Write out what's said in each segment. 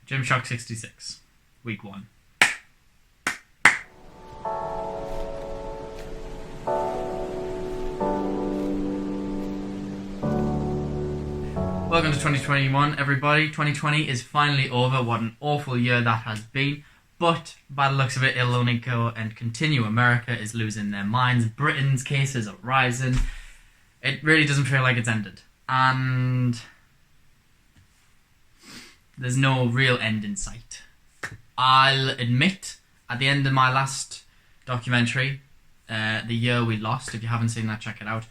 GymShark66, week 1. Welcome to 2021, everybody. 2020 is finally over. What an awful year that has been. But by the looks of it, it'll only go and continue. America is losing their minds. Britain's cases are rising. It really doesn't feel like it's ended. And there's no real end in sight. I'll admit, at the end of my last documentary, The Year We Lost, if you haven't seen that, check it out.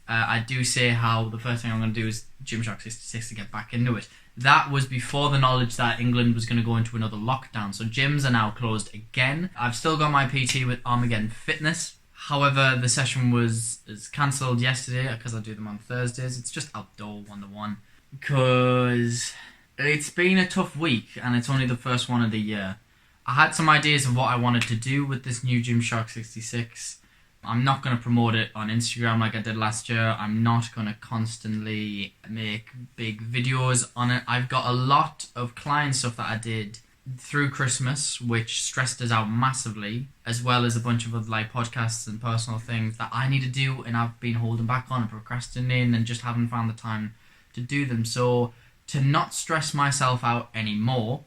I do say how the first thing I'm going to do is GymShark66 to get back into it. That was before the knowledge that England was going to go into another lockdown. So gyms are now closed again. I've still got my PT with Armageddon Fitness. However, the session was cancelled yesterday because I do them on Thursdays. It's just outdoor 1-to-1 because it's been a tough week and it's only the first one of the year. I had some ideas of what I wanted to do with this new GymShark66. I'm not going to promote it on Instagram like I did last year. I'm not going to constantly make big videos on it. I've got a lot of client stuff that I did through Christmas, which stressed us out massively, as well as a bunch of other like podcasts and personal things that I need to do, and I've been holding back on and procrastinating and just haven't found the time to do them. So to not stress myself out anymore,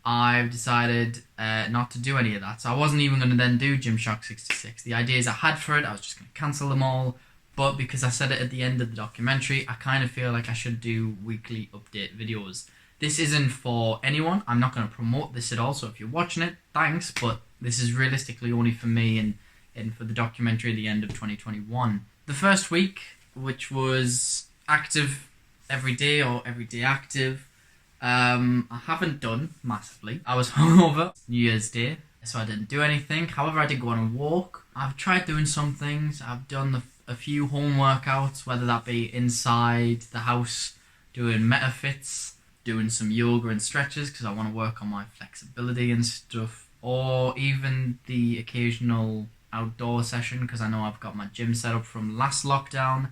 I've decided not to do any of that. So I wasn't even going to then do GymShark66. The ideas I had for it, I was just going to cancel them all. But because I said it at the end of the documentary, I kind of feel like I should do weekly update videos. This isn't for anyone. I'm not going to promote this at all. So if you're watching it, thanks. But this is realistically only for me and for the documentary at the end of 2021. The first week, which was active every day or everyday active, I haven't done massively. I was hungover New Year's Day, so I didn't do anything. However, I did go on a walk. I've tried doing some things. I've done a few home workouts, whether that be inside the house, doing metafits, doing some yoga and stretches because I want to work on my flexibility and stuff, or even the occasional outdoor session because I know I've got my gym set up from last lockdown,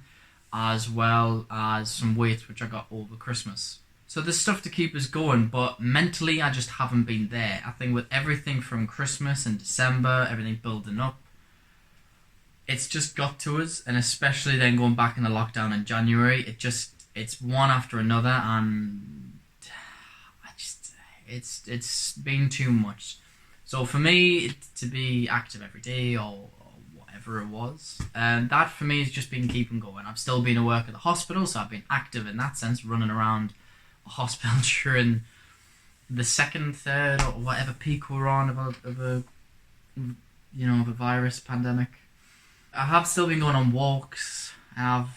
as well as some weights which I got over Christmas. So there's stuff to keep us going, but mentally I just haven't been there. I think with everything from Christmas and December, everything building up, it's just got to us, and especially then going back into lockdown in January, it's one after another, and it's been too much. So for me, to be active every day or whatever it was, that for me has just been keeping going. I've still been at work at the hospital, so I've been active in that sense, running around a hospital during the second, third, or whatever peak we're on of a virus pandemic. I have still been going on walks. I've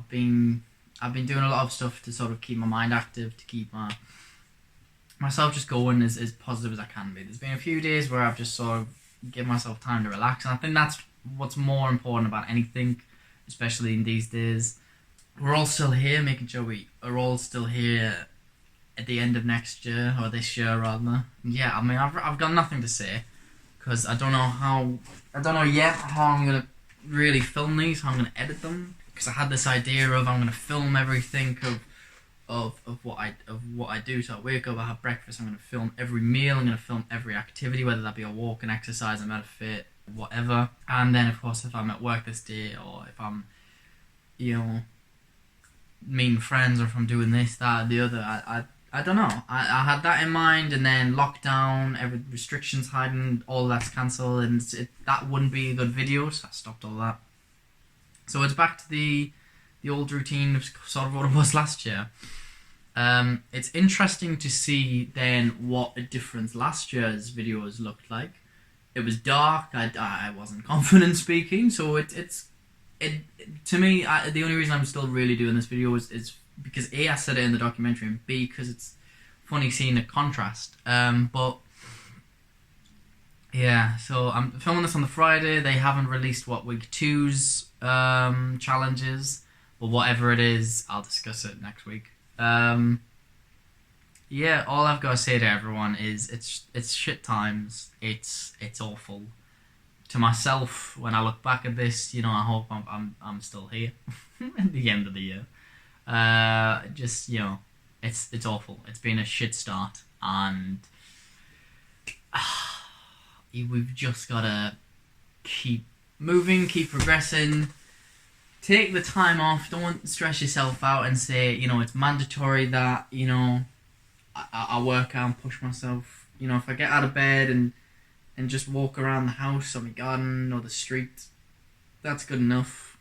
been doing a lot of stuff to sort of keep my mind active, to keep myself just going as positive as I can be. There's been a few days where I've just sort of given myself time to relax, and I think that's what's more important about anything, especially in these days. We're all still here, making sure we are all still here at the end of next year, or this year rather. Yeah, I mean, I've got nothing to say because I don't know yet how I'm gonna really film these, how I'm gonna edit them, because I had this idea of I'm gonna film everything of what I do. So I wake up, I have breakfast, I'm gonna film every meal, I'm gonna film every activity, whether that be a walk, an exercise, a metafit, whatever. And then of course if I'm at work this day, or if I'm meeting friends, or if I'm doing this, that, the other, I don't know. I had that in mind, and then lockdown, every restrictions hiding, all that's cancelled, and that wouldn't be a good video, so I stopped all that. So it's back to the old routine of sort of what it was last year. It's interesting to see then what a difference last year's videos looked like. It was dark. I wasn't confident speaking, so it to me, the only reason I'm still really doing this video is because A, I said it in the documentary, and B, because it's funny seeing the contrast. But yeah, so I'm filming this on the Friday. They haven't released week 2's challenges, but whatever it is, I'll discuss it next week. Yeah, all I've got to say to everyone is it's shit times. It's awful. To myself, when I look back at this, I hope I'm still here at the end of the year. It's awful. It's been a shit start. and we've just gotta keep moving, keep progressing. Take the time off. Don't stress yourself out and say, it's mandatory that, I work out and push myself. If I get out of bed and just walk around the house or my garden or the street, that's good enough.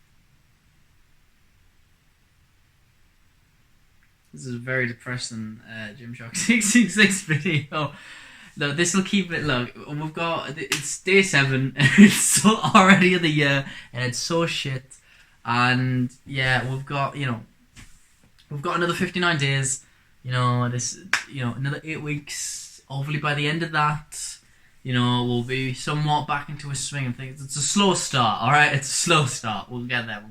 This is a very depressing GymShark66 video. Look, this will keep it. Look, it's day 7. It's already of the year, and it's so shit. And yeah, we've got another 59 days. Another 8 weeks. Hopefully by the end of that, we'll be somewhat back into a swing of things. It's a slow start, all right. It's a slow start. We'll get there.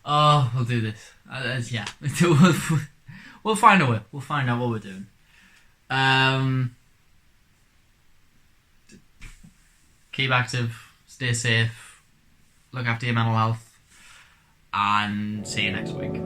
Oh, we'll do this. Yeah, we'll find a way. We'll find out what we're doing. Keep active, stay safe, look after your mental health, and see you next week.